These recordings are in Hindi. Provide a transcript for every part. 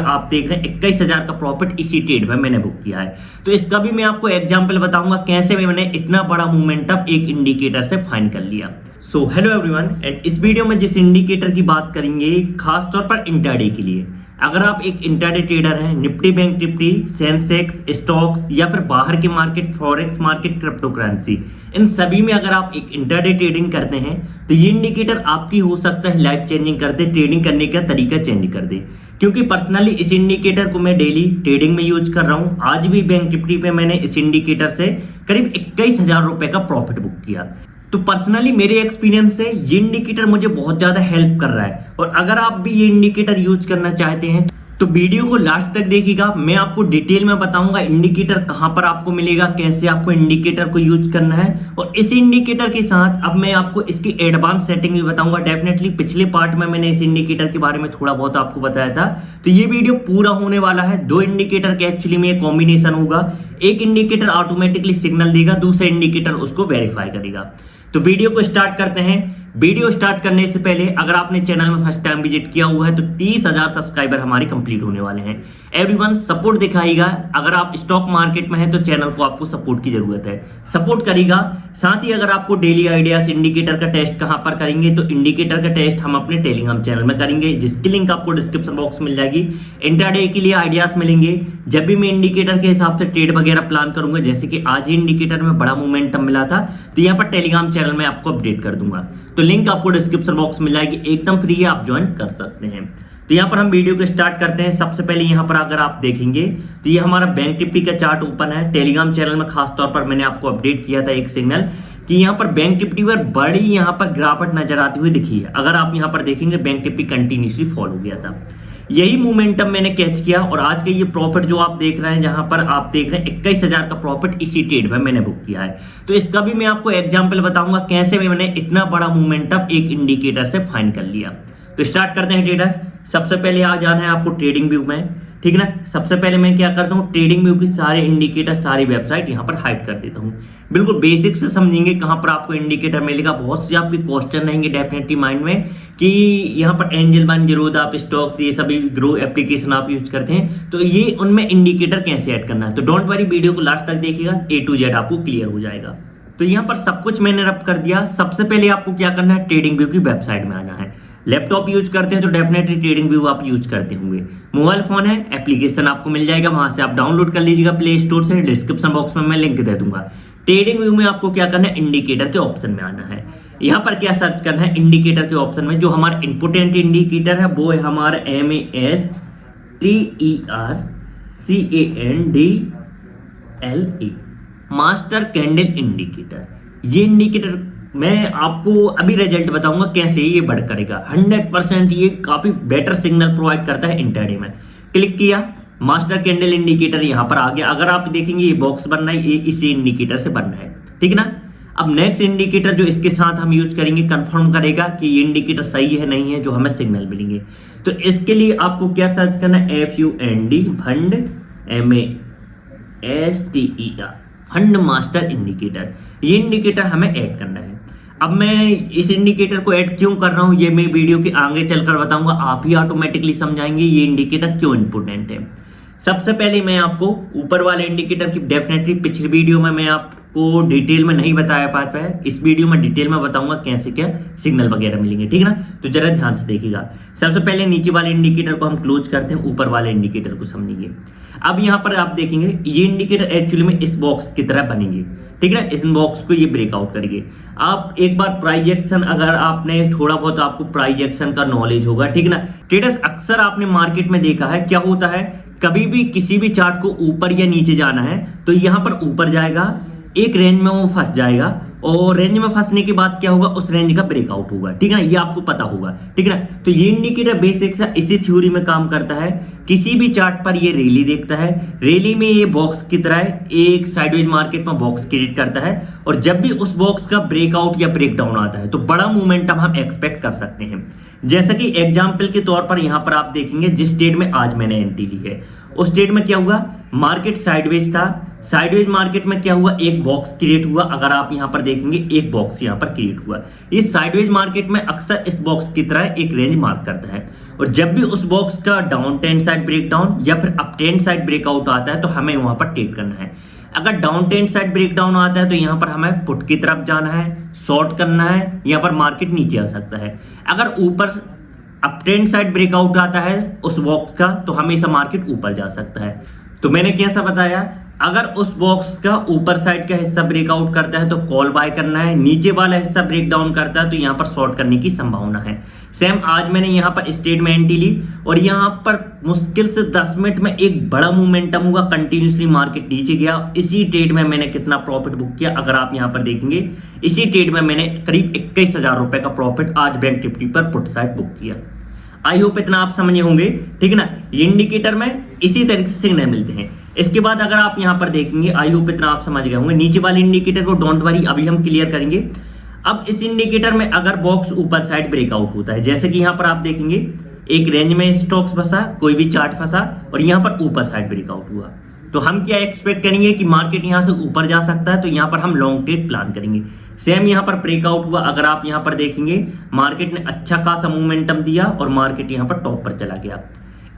आप देख रहे हैं 21,000 का प्रॉफिट इसी ट्रेड में मैंने बुक किया है। तो इसका भी मैं आपको एग्जांपल बताऊंगा कैसे मैंने इतना बड़ा मोमेंटम एक इंडिकेटर से फाइंड कर लिया। सो हेलो एवरीवन, एंड इस वीडियो में जिस इंडिकेटर की बात करेंगे खास तौर पर इंट्राडे के लिए। अगर आप एक इंट्राडे ट्रेडर हैं, Nifty bank Nifty, Sensex, stocks या फिर बाहर के market, forex market, crypto currency, इन सभी में अगर आप एक इंट्राडे ट्रेडिंग करते हैं तो ये इंडिकेटर आपकी हो सकता है लाइफ चेंजिंग कर दे, ट्रेडिंग करने का तरीका चेंज कर दे। क्योंकि पर्सनली इस इंडिकेटर को मैं डेली ट्रेडिंग में यूज कर रहा हूं। आज भी बैंक निफ्टी पे मैंने इस इंडिकेटर से करीब 21,000 रुपए का प्रॉफिट बुक किया। तो पर्सनली मेरे एक्सपीरियंस से ये इंडिकेटर मुझे बहुत ज्यादा हेल्प कर रहा है। और अगर आप भी ये इंडिकेटर यूज करना चाहते हैं तो वीडियो को लास्ट तक देखिएगा। मैं आपको डिटेल में बताऊंगा इंडिकेटर कहां पर आपको मिलेगा, कैसे आपको इंडिकेटर को यूज करना है। और इस इंडिकेटर के साथ अब मैं आपको इसकी एडवांस सेटिंग भी बताऊंगा। डेफिनेटली पिछले पार्ट में मैंने इस इंडिकेटर के बारे में थोड़ा बहुत आपको बताया था। तो ये वीडियो पूरा होने वाला है। दो इंडिकेटर के एक्चुअली में कॉम्बिनेशन होगा। एक इंडिकेटर ऑटोमेटिकली सिग्नल देगा, दूसरा इंडिकेटर उसको वेरीफाई करेगा। तो वीडियो को स्टार्ट करते हैं। वीडियो स्टार्ट करने से पहले अगर आपने चैनल में फर्स्ट टाइम विजिट किया हुआ है तो 30,000 सब्सक्राइबर हमारे कंप्लीट होने वाले हैं। एवरीवन सपोर्ट दिखाएगा। अगर आप स्टॉक मार्केट में हैं तो चैनल को आपको सपोर्ट की जरूरत है, सपोर्ट करेगा। साथ ही अगर आपको डेली आइडियाज इंडिकेटर का टेस्ट कहां पर करेंगे तो इंडिकेटर का टेस्ट हम अपने टेलीग्राम चैनल में करेंगे, जिसकी लिंक आपको डिस्क्रिप्शन बॉक्स में मिल जाएगी। इंट्राडे के लिए आइडियाज मिलेंगे। जब भी मैं इंडिकेटर के हिसाब से ट्रेड वगैरह प्लान करूंगा, जैसे कि आज ही इंडिकेटर में बड़ा मोमेंटम मिला था तो यहाँ पर टेलीग्राम चैनल में आपको अपडेट कर दूंगा। तो लिंक आपको डिस्क्रिप्शन बॉक्स में मिल जाएगी, एकदम फ्री है, आप ज्वाइन कर सकते हैं। तो यहाँ पर हम वीडियो को स्टार्ट करते हैं। सबसे पहले यहाँ पर अगर आप देखेंगे तो ये हमारा बैंक निफ्टी का चार्ट ओपन है। टेलीग्राम चैनल में खास तौर पर मैंने आपको अपडेट किया था एक सिग्नल कि यहाँ पर बैंक निफ्टी पर बड़ी यहाँ पर गिरावट नजर आती हुई दिखी है। अगर आप यहाँ पर देखेंगे बैंक निफ्टी कंटिन्यूसली फॉल हो गया था। यही मोमेंटम मैंने कैच किया और आज का ये प्रॉफिट जो आप देख रहे हैं, जहां पर आप देख रहे हैं 21,000 का प्रॉफिट इसी ट्रेड में मैंने बुक किया है। तो इसका भी मैं आपको एग्जांपल बताऊंगा कैसे मैंने इतना बड़ा मोमेंटम एक इंडिकेटर से फाइंड कर लिया। तो स्टार्ट करते हैं ट्रेडर्स। सबसे पहले आ जाना है आपको ट्रेडिंग व्यू में, ठीक है ना। सबसे पहले मैं क्या करता हूँ, ट्रेडिंग व्यू की सारे इंडिकेटर, सारी वेबसाइट यहाँ पर हाइड कर देता हूँ। बिल्कुल बेसिक से समझेंगे कहाँ पर आपको इंडिकेटर मिलेगा। बहुत से आपके क्वेश्चन रहेंगे डेफिनेटली माइंड में कि यहाँ पर एंजल वन, जीरोधा, आप स्टॉक्स, ये सभी ग्रो एप्लीकेशन आप यूज करते हैं तो ये उनमें इंडिकेटर कैसे ऐड करना है। तो डोंट वरी, वीडियो को लास्ट तक देखिएगा, A to Z आपको क्लियर हो जाएगा। तो यहाँ पर सब कुछ मैंने रब कर दिया। सबसे पहले आपको क्या करना है, ट्रेडिंग व्यू की वेबसाइट में आना है। लैपटॉप यूज करते हैं तो डेफिनेटली ट्रेडिंग व्यू आप यूज करते होंगे। मोबाइल फोन है, एप्लीकेशन आपको मिल जाएगा, वहां से आप डाउनलोड कर लीजिएगा प्ले स्टोर से। डिस्क्रिप्शन बॉक्स में मैं लिंक दे दूंगा। ट्रेडिंग व्यू में आपको क्या करना है, इंडिकेटर के ऑप्शन में आना है। यहाँ पर क्या सर्च करना है, इंडिकेटर के ऑप्शन में जो हमारा इंपोर्टेंट इंडिकेटर है वो है हमारा MASTERCANDLE, मास्टर कैंडल इंडिकेटर। ये इंडिकेटर मैं आपको अभी रिजल्ट बताऊंगा कैसे ये बढ़ करेगा। 100% ये काफी बेटर सिग्नल प्रोवाइड करता है इंट्राडे में। क्लिक किया, मास्टर कैंडल इंडिकेटर यहाँ पर आ गया। अगर आप देखेंगे ये बॉक्स बन रहा है, ये इसी इंडिकेटर से बन रहा है, ठीक है ना। अब नेक्स्ट इंडिकेटर जो इसके साथ हम यूज करेंगे कंफर्म करेगा कि ये इंडिकेटर सही है नहीं है, जो हमें सिग्नल मिलेंगे। तो इसके लिए आपको क्या सर्च करना है, FUND fund MASTER fund master indicator. ये इंडिकेटर हमें ऐड करना है। अब मैं इस इंडिकेटर को ऐड क्यों कर रहा हूं ये मैं वीडियो के आगे चलकर बताऊंगा। आप ही ऑटोमेटिकली समझाएंगे ये इंडिकेटर क्यों इंपोर्टेंट है। सबसे पहले मैं आपको ऊपर वाले इंडिकेटर की डेफिनेटली पिछली वीडियो में मैं आपको डिटेल में नहीं बताया पाता है, इस वीडियो में डिटेल में बताऊंगा कैसे क्या सिग्नल वगैरह मिलेंगे, ठीक है ना। तो जरा ध्यान से देखिएगा। सबसे पहले नीचे वाले इंडिकेटर को हम क्लोज करते हैं, ऊपर वाले इंडिकेटर को समझिए। अब यहाँ पर आप देखेंगे ये इंडिकेटर एक्चुअली में इस बॉक्स की तरह बनेंगे, ठीक है। इस बॉक्स को ये ब्रेकआउट करिए। आप एक बार प्राइस एक्शन, अगर आपने थोड़ा बहुत आपको प्राइस एक्शन का नॉलेज होगा, ठीक है ना। ट्रेडर्स अक्सर आपने मार्केट में देखा है क्या होता है, कभी भी किसी भी चार्ट को ऊपर या नीचे जाना है तो यहाँ पर ऊपर जाएगा, एक रेंज में वो फंस जाएगा और रेंज में फंसने के बाद क्या होगा, उस रेंज का ब्रेकआउट होगा, ठीक है ना। ये आपको पता होगा, ठीक है ना। तो ये इंडिकेटर बेसिक सा इसी थ्योरी में काम करता है। किसी भी चार्ट पर ये रैली देखता है, रैली में ये बॉक्स की तरह एक साइडवेज मार्केट में बॉक्स क्रिएट करता है और जब भी उस बॉक्स का ब्रेकआउट या ब्रेकडाउन आता है तो बड़ा मोमेंटम हम एक्सपेक्ट कर सकते हैं। जैसा कि एग्जाम्पल के तौर पर यहाँ पर आप देखेंगे जिस ट्रेड में आज मैंने एंट्री ली है उस ट्रेड में क्या हुआ, मार्केट साइडवेज था। साइडवेज मार्केट में क्या हुआ, एक बॉक्स क्रिएट हुआ। अगर आप यहां पर देखेंगे एक बॉक्स यहां पर क्रिएट हुआ। इस साइडवेज मार्केट में अक्सर इस बॉक्स की तरह एक रेंज मार्क करता है, और जब भी उस बॉक्स का डाउन टेंड साइड ब्रेकडाउन या फिर अप टेंड साइड ब्रेकआउट आता है तो हमें वहां पर ट्रेड करना है। अगर डाउन टेंड साइड ब्रेकडाउन आता है तो यहां पर हमें पुट की तरफ जाना है, शॉर्ट करना है, यहां पर मार्केट नीचे आ सकता है। अगर ऊपर अप ट्रेंड साइड ब्रेकआउट आता है उस बॉक्स का तो हमेशा मार्केट ऊपर जा सकता है। तो मैंने कैसा बताया, अगर उस बॉक्स का ऊपर साइड का हिस्सा ब्रेकआउट करता है तो कॉल बाय करना है, नीचे वाला हिस्सा ब्रेक डाउन करता है तो यहां पर शॉर्ट करने की संभावना है। सेम आज मैंने यहां पर स्ट्रेट में एंट्री ली और यहां पर मुश्किल से 10 मिनट में एक बड़ा मोमेंटम हुआ, कंटिन्यूसली मार्केट नीचे गया। इसी ट्रेड में मैंने कितना प्रॉफिट बुक किया, अगर आप यहां पर देखेंगे इसी ट्रेड में मैंने करीब 21,000 रुपए का प्रॉफिट आज बैंक निफ्टी पर पुट साइड बुक किया। आई होप इतना आप समझे होंगे, ठीक है ना। ये इंडिकेटर में इसी तरीके से सिग्नल मिलते हैं। इसके बाद अगर आप यहां पर देखेंगे, आई होप इतना आप समझ गए होंगे। नीचे वाले इंडिकेटर को डोंट वरी अभी हम क्लियर करेंगे। अब इस इंडिकेटर में अगर बॉक्स ऊपर साइड ब्रेकआउट होता है, जैसे कि यहां पर आप देखेंगे एक रेंज में स्टॉक्स फंसा, कोई भी चार्ट फंसा और यहां पर ऊपर साइड ब्रेकआउट हुआ, तो हम क्या एक्सपेक्ट करेंगे कि मार्केट यहां से ऊपर जा सकता है, तो यहां पर हम लॉन्ग ट्रेड प्लान करेंगे। सेम यहां पर ब्रेकआउट हुआ, अगर आप यहां पर देखेंगे मार्केट ने अच्छा खासा मोमेंटम दिया और मार्केट यहां पर टॉप पर चला गया।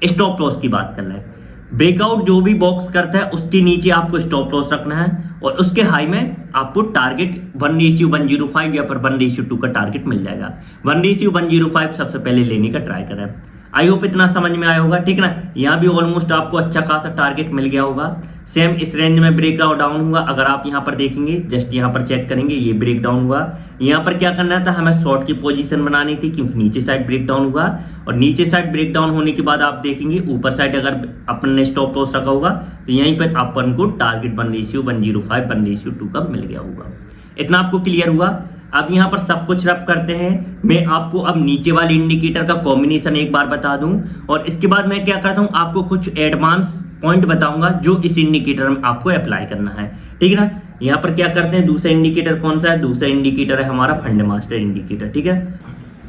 स्टॉप लॉस की बात करना है, ब्रेकआउट जो भी बॉक्स करता है उसके नीचे आपको स्टॉप लॉस रखना है और उसके हाई में आपको टारगेट 1:105 या फिर 1:2 का टारगेट मिल जाएगा। 1:105 सबसे पहले लेने का ट्राई करें। आई होप इतना समझ में आया होगा, ठीक ना। यहाँ भी ऑलमोस्ट आपको अच्छा खासा टारगेट मिल गया होगा। सेम इस रेंज में ब्रेकआउट डाउन हुआ, अगर आप यहाँ पर देखेंगे जस्ट यहाँ पर चेक करेंगे ये ब्रेक डाउन हुआ। यहाँ पर क्या करना था, हमें शॉर्ट की पोजीशन बनानी थी क्योंकि नीचे साइड ब्रेक डाउन हुआ और नीचे साइड ब्रेक डाउन होने के बाद आप देखेंगे ऊपर साइड अगर अपन ने स्टॉप लॉस रखा होगा तो यहीं पर अपन को टारगेट 1:105 1:2 का मिल गया होगा। इतना आपको क्लियर हुआ। अब यहाँ पर सब कुछ रब करते हैं। मैं आपको अब नीचे वाले इंडिकेटर का कॉम्बिनेशन एक बार बता दूं और इसके बाद मैं क्या करता हूं, आपको कुछ एडवांस पॉइंट बताऊंगा जो इस इंडिकेटर में आपको अप्लाई करना है, ठीक है ना। यहाँ पर क्या करते हैं, दूसरा इंडिकेटर कौन सा है, दूसरा इंडिकेटर है हमारा फंड मास्टर इंडिकेटर, ठीक है।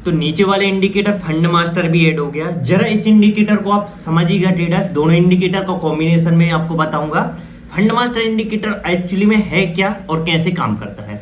तो नीचे वाले इंडिकेटर फंड मास्टर भी ऐड हो गया। जरा इस इंडिकेटर को आप समझिएगा ट्रेडर्स, दोनों इंडिकेटर का कॉम्बिनेशन में आपको बताऊंगा फंड मास्टर इंडिकेटर एक्चुअली में है क्या और कैसे काम करता है।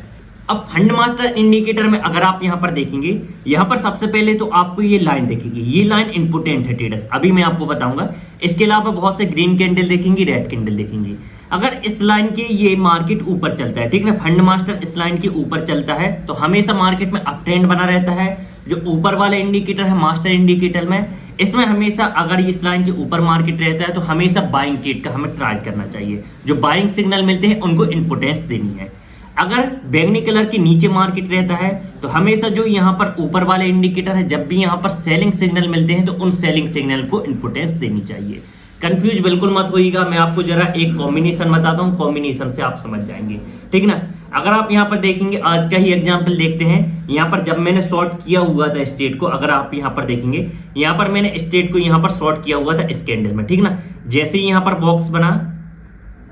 अब फंड मास्टर इंडिकेटर में अगर आप यहां पर देखेंगे, यहां पर सबसे पहले तो आपको ये लाइन दिखेगी, ये लाइन इंपोर्टेंट है ट्रेडर्स, अभी मैं आपको बताऊंगा। इसके अलावा बहुत से ग्रीन कैंडल देखेंगे, रेड कैंडल देखेंगे। अगर इस लाइन के ये मार्केट ऊपर चलता है, ठीक है, फंड मास्टर इस लाइन के ऊपर चलता है तो हमेशा मार्केट में अप ट्रेंड बना रहता है। जो ऊपर वाला इंडिकेटर है मास्टर इंडिकेटर में, इसमें हमेशा अगर इस लाइन के ऊपर मार्केट रहता है तो हमेशा बाइंग ट्रेड का हमें ट्राई करना चाहिए। जो बाइंग सिग्नल मिलते हैं उनको इंपोर्टेंस देनी है। अगर बैंगनी कलर के नीचे मार्केट रहता है तो हमेशा जो यहाँ पर ऊपर वाले इंडिकेटर है, जब भी यहाँ पर सेलिंग सिग्नल मिलते हैं तो उन सेलिंग सिग्नल को इंपोर्टेंस देनी चाहिए। कंफ्यूज बिल्कुल मत होइएगा, मैं आपको जरा एक कॉम्बिनेशन बताता हूँ, कॉम्बिनेशन से आप समझ जाएंगे, ठीक ना। अगर आप यहाँ पर देखेंगे, आज का ही एग्जांपल देखते हैं। यहाँ पर जब मैंने शॉर्ट किया हुआ था स्ट्रेट को, अगर आप यहाँ पर देखेंगे, यहाँ पर मैंने स्ट्रेट को यहाँ पर शॉर्ट किया हुआ था इस कैंडल में, ठीक ना। जैसे ही यहाँ पर बॉक्स बना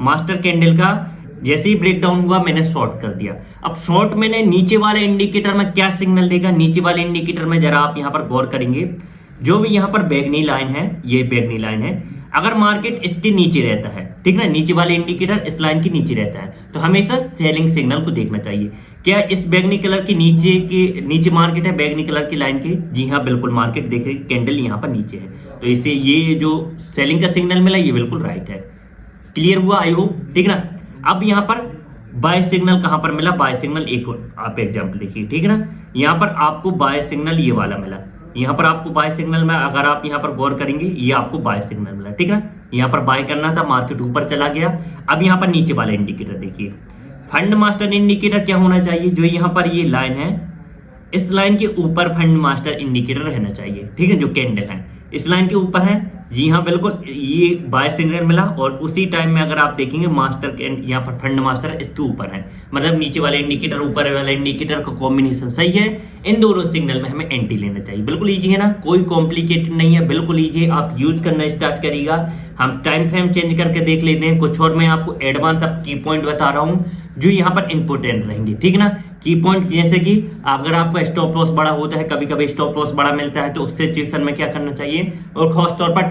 मास्टर कैंडल का, जैसे ही ब्रेक डाउन हुआ मैंने शॉर्ट कर दिया। अब शॉर्ट मैंने नीचे वाले इंडिकेटर में क्या सिग्नल देगा, नीचे वाले इंडिकेटर में जरा आप यहाँ पर गौर करेंगे, जो भी यहाँ पर बैगनी लाइन है, ये बैगनी लाइन है, अगर मार्केट इसके नीचे रहता है, ठीक है, नीचे वाले इंडिकेटर इस लाइन के नीचे रहता है तो हमेशा सेलिंग सिग्नल को देखना चाहिए। क्या इस बैगनी कलर के नीचे मार्केट है, बैगनी कलर की लाइन के, जी हाँ बिल्कुल, मार्केट देखिए कैंडल यहाँ पर नीचे है, तो इससे ये जो सेलिंग का सिग्नल मिला ये बिल्कुल राइट है। क्लियर हुआ आई होप, ठीक ना। अब यहाँ पर बाय सिग्नल कहां पर मिला, बाय सिग्नल एक आप एग्जांपल देखिए, ठीक है ना। यहाँ पर आपको बाय सिग्नल ये वाला मिला, यहाँ पर आपको बाय सिग्नल में अगर आप यहाँ पर गौर करेंगे ये आपको बाय सिग्नल मिला, ठीक है। यहाँ पर बाय करना था, मार्केट ऊपर चला गया। अब यहाँ पर नीचे वाला इंडिकेटर देखिए, फंड मास्टर इंडिकेटर क्या होना चाहिए, जो यहाँ पर ये लाइन है इस लाइन के ऊपर फंड मास्टर इंडिकेटर रहना चाहिए, ठीक है। जो कैंडल है इस लाइन के ऊपर है, जी हाँ बिल्कुल, ये बाय सिग्नल मिला और उसी टाइम में अगर आप देखेंगे मास्टर यहाँ पर फंड मास्टर इसके ऊपर है, मतलब नीचे वाले इंडिकेटर ऊपर वाले इंडिकेटर का कॉम्बिनेशन सही है। इन दोनों सिग्नल में हमें एंटी लेना चाहिए। बिल्कुल इजी है ना, कोई कॉम्प्लिकेटेड नहीं है, बिल्कुल इजी है, आप यूज करना स्टार्ट करिएगा। हम टाइम फ्रेम चेंज करके देख लेते हैं कुछ, और मैं आपको एडवांस अब की पॉइंट बता रहा हूँ जो यहाँ पर इंपोर्टेंट रहेंगे, ठीक ना। की पॉइंट जैसे कि अगर आपका स्टॉप लॉस बड़ा होता है, कभी कभी स्टॉप लॉस बड़ा मिलता है, तो उस सिचुएशन में क्या करना चाहिए, और खास तौर पर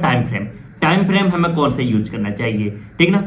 टाइम फ्रेम हमें कौन सा यूज करना चाहिए, ठीक ना।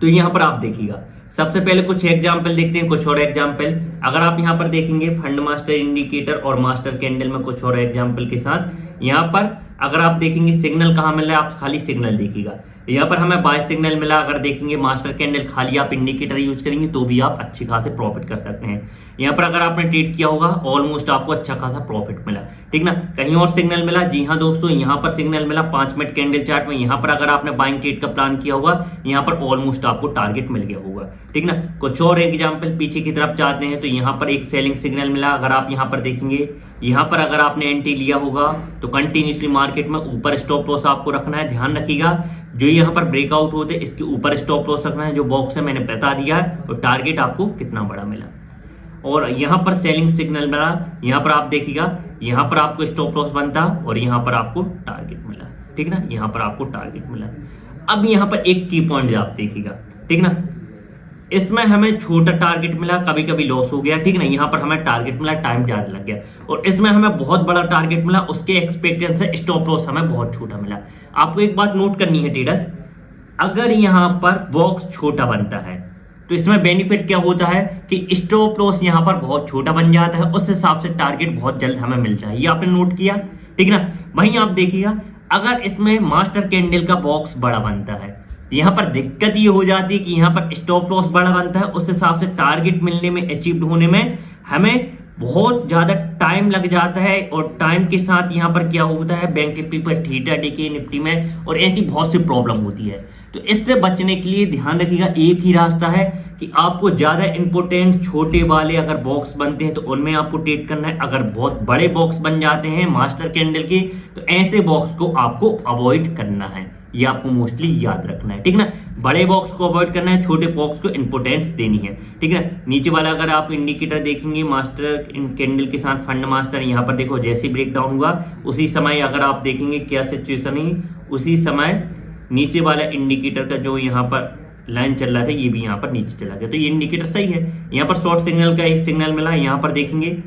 तो यहाँ पर आप देखिएगा, सबसे पहले कुछ एग्जाम्पल देखते हैं, कुछ और एग्जाम्पल। अगर आप यहाँ पर देखेंगे फंड मास्टर इंडिकेटर और मास्टर कैंडल में कुछ और एग्जाम्पल के साथ, यहाँ पर अगर आप देखेंगे सिग्नल कहाँ मिल रहा है, आप खाली सिग्नल देखिएगा। यहाँ पर हमें बाय सिग्नल मिला, अगर देखेंगे मास्टर कैंडल खाली आप इंडिकेटर यूज करेंगे तो भी आप अच्छे खासे प्रॉफिट कर सकते हैं। यहाँ पर अगर आपने ट्रेड किया होगा ऑलमोस्ट आपको अच्छा खासा प्रॉफिट मिला, ठीक ना। कहीं और सिग्नल मिला, जी हाँ दोस्तों, यहाँ पर सिग्नल मिला 5 मिनट कैंडल चार्ट में। यहाँ पर अगर आपने बाइंग ट्रेड का प्लान किया होगा, यहाँ पर ऑलमोस्ट आपको टारगेट मिल गया होगा, ठीक ना। कुछ और एग्जाम्पल पीछे की तरफ जाते हैं, तो यहाँ पर एक सेलिंग सिग्नल मिला। अगर आप यहाँ पर देखेंगे, यहाँ पर अगर आपने एंट्री लिया होगा तो कंटिन्यूसली मार्केट में ऊपर स्टॉप लॉस आपको रखना है। ध्यान रखिएगा, जो यहाँ पर ब्रेकआउट होते हैं इसके ऊपर स्टॉप लॉस रखना है। जो बॉक्स है मैंने बता दिया है, तो टारगेट आपको कितना बड़ा मिला। और यहाँ पर सेलिंग सिग्नल मिला, यहाँ पर आप देखिएगा, यहाँ पर आपको स्टॉप लॉस बनता और यहाँ पर आपको टारगेट मिला, ठीक ना। यहाँ पर आपको टारगेट मिला। अब यहाँ पर एक की पॉइंट आप देखिएगा, ठीक ना। इसमें हमें छोटा टारगेट मिला, कभी कभी लॉस हो गया, ठीक ना। यहाँ पर हमें टारगेट मिला, टाइम ज्यादा लग गया। और इसमें हमें बहुत बड़ा टारगेट मिला, उसके एक्सपेक्टेशन से स्टॉप लॉस हमें बहुत छोटा मिला। आपको एक बात नोट करनी है ट्रेडर्स, अगर यहाँ पर बॉक्स छोटा बनता है तो इसमें बेनिफिट क्या होता है कि स्टॉप लॉस यहाँ पर बहुत छोटा बन जाता है, उस हिसाब से टारगेट बहुत जल्द हमें मिलता है। ये आपने नोट किया, ठीक ना। वहीं आप देखिएगा, अगर इसमें मास्टर कैंडल का बॉक्स बड़ा बनता है, यहाँ पर दिक्कत ये हो जाती है कि यहाँ पर स्टॉप लॉस बड़ा बनता है, उस हिसाब से टारगेट मिलने में, अचीव होने में हमें बहुत ज्यादा टाइम लग जाता है। और टाइम के साथ यहाँ पर क्या होता है, बैंक निफ्टी पर थीटा डिके निफ्टी में, और ऐसी बहुत सी प्रॉब्लम होती है। तो इससे बचने के लिए ध्यान रखिएगा, एक ही रास्ता है कि आपको ज्यादा इंपोर्टेंट छोटे वाले अगर बॉक्स बनते हैं तो उनमें आपको ट्रेड करना है। अगर बहुत बड़े बॉक्स बन जाते हैं मास्टर कैंडल के, तो ऐसे बॉक्स को आपको अवॉइड करना है। ये आपको मोस्टली याद रखना है, ठीक ना। बड़े बॉक्स को अवॉइड करना है, छोटे बॉक्स को इंपोर्टेंस देनी है, ठीक है। नीचे वाला अगर आप इंडिकेटर देखेंगे मास्टर कैंडल के साथ फंड मास्टर, यहाँ पर देखो जैसे ब्रेक डाउन हुआ उसी समय अगर आप देखेंगे क्या सिचुएशन है, उसी समय नीचे वाला इंडिकेटर का जो यहाँ पर लाइन चल रहा था ये भी यहाँ पर नीचे चला गया। तो ये इंडिकेटर सही है। यहाँ पर शॉर्ट सिग्नल का एक सिग्नल मिला, यहाँ पर देखेंगे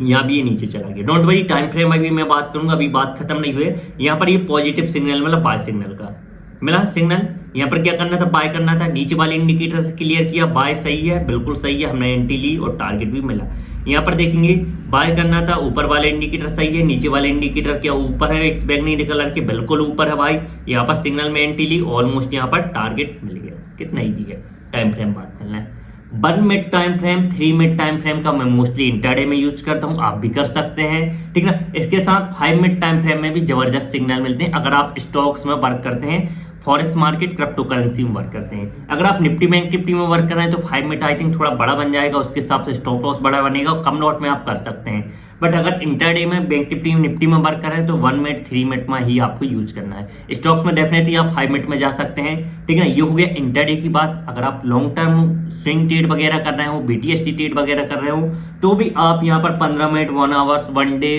यहाँ भी ये नीचे चला गया। डोंट वरी, टाइम फ्रेम अभी मैं बात करूंगा, अभी बात खत्म नहीं हुई। यहाँ पर ये पॉजिटिव सिग्नल मिला, बाय सिग्नल का मिला सिग्नल। यहाँ पर क्या करना था, बाय करना था। नीचे वाले इंडिकेटर से क्लियर किया, बाय सही है, बिल्कुल सही है, हमने एंट्री ली और टारगेट भी मिला। यहाँ पर देखेंगे बाय करना था, ऊपर वाले इंडिकेटर सही है, नीचे वाले इंडिकेटर क्या ऊपर है, एक बैंगनी कलर के बिल्कुल ऊपर है भाई। यहाँ पर सिग्नल में एंट्री ली, ऑलमोस्ट यहाँ पर टारगेट मिल गया। कितना ईजी है टाइम फ्रेम बात करना है। 1 minute time frame, 3 minute time frame का मैं मोस्टली इंट्राडे में यूज करता हूं, आप भी कर सकते हैं, ठीक ना। इसके साथ 5 मिनट टाइम फ्रेम में भी जबरदस्त सिग्नल मिलते हैं अगर आप स्टॉक्स में वर्क करते हैं, फॉरेक्स मार्केट, क्रिप्टो करेंसी में वर्क करते हैं। अगर आप निफ्टी बैंक निफ्टी में वर्क कर रहे हैं तो 5 मिनट आई थिंक थोड़ा बड़ा बन जाएगा, उसके हिसाब से स्टॉप लॉस बड़ा बनेगा, कम लॉट में आप कर सकते हैं। बट अगर इंट्राडे में बैंक निफ्टी में वर्क कर रहे हैं तो 1 मिनट 3 मिनट में ही आपको यूज करना है। स्टॉक्स में डेफिनेटली आप 5 मिनट में जा सकते हैं, ठीक है ना। ये हो गया इंट्राडे की बात। अगर आप लॉन्ग टर्म स्विंग ट्रेड वगैरह कर रहे हो, BTST ट्रेड वगैरह कर रहे हो, तो भी आप यहाँ पर 15 मिनट, 1 आवर्स, 1 डे,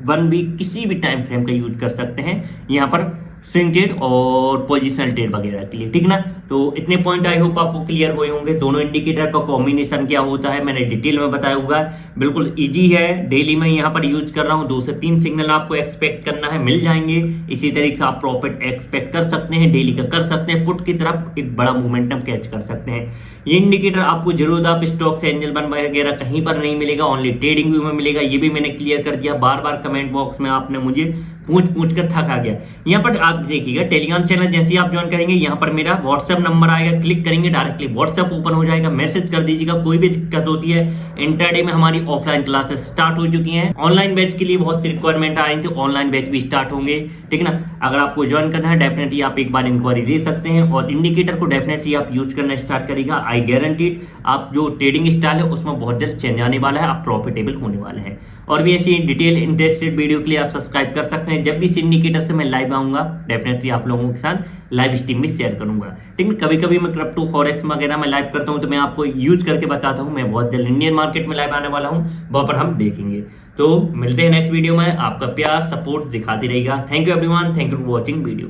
1 वीक किसी भी टाइम फ्रेम का यूज कर सकते हैं यहाँ पर स्विंग ट्रेड और पोजिशनल ट्रेड वगैरह के लिए, ठीक ना। तो इतने पॉइंट आई होप आपको क्लियर हुए होंगे। दोनों इंडिकेटर का कॉम्बिनेशन क्या होता है मैंने डिटेल में बताया हुआ है, बिल्कुल इजी है। डेली में यहाँ पर यूज कर रहा हूँ, 2 से 3 सिग्नल आपको एक्सपेक्ट करना है, मिल जाएंगे। इसी तरीके से आप प्रॉफिट एक्सपेक्ट कर सकते हैं, डेली का कर सकते हैं, पुट की तरफ एक बड़ा मोमेंटम कैच कर सकते हैं। ये इंडिकेटर आपको जरूर आप स्टॉक्स, एंजल बन वगैरह कहीं पर नहीं मिलेगा, ओनली ट्रेडिंग व्यू में मिलेगा। ये भी मैंने क्लियर कर दिया, बार बार कमेंट बॉक्स में आपने मुझे पूछ कर थक आ गया। यहाँ पर आप देखिएगा टेलीग्राम चैनल जैसे ही आप ज्वाइन करेंगे, यहाँ पर मेरा व्हाट्सएप नंबर आएगा, क्लिक करेंगे डायरेक्टली व्हाट्सएप ओपन हो जाएगा, मैसेज कर दीजिएगा। कोई भी दिक्कत होती है, इंटरडे में हमारी ऑफलाइन क्लासेस स्टार्ट हो चुकी हैं, ऑनलाइन बैच के लिए बहुत सी रिक्वायरमेंट आ रही थी, ऑनलाइन बैच भी स्टार्ट होंगे, ठीक है ना। अगर आपको ज्वाइन करना है डेफिनेटली आप एक बार इंक्वायरी दे सकते हैं, और इंडिकेटर को डेफिनेटली आप यूज करना स्टार्ट करेगा। आई गारंटीड आप जो ट्रेडिंग स्टाइल है उसमें बहुत जल्द चेंज आने वाला है, आप प्रॉफिटेबल होने वाले हैं। और भी ऐसी डिटेल इंटरेस्टेड वीडियो के लिए आप सब्सक्राइब कर सकते हैं। जब भी इस इंडिकेटर से मैं लाइव आऊंगा डेफिनेटली आप लोगों के साथ लाइव स्ट्रीम में शेयर करूंगा, ठीक है। कभी कभी मैं क्रिप्टो फॉरेक्स वगैरह में लाइव करता हूं तो मैं आपको यूज करके बताता हूं। मैं बहुत जल्द इंडियन मार्केट में लाइव आने वाला हूं, वहां पर हम देखेंगे। तो मिलते हैं नेक्स्ट वीडियो में। आपका प्यार सपोर्ट दिखाती रहेगा। Thank you everyone, thank you for watching video.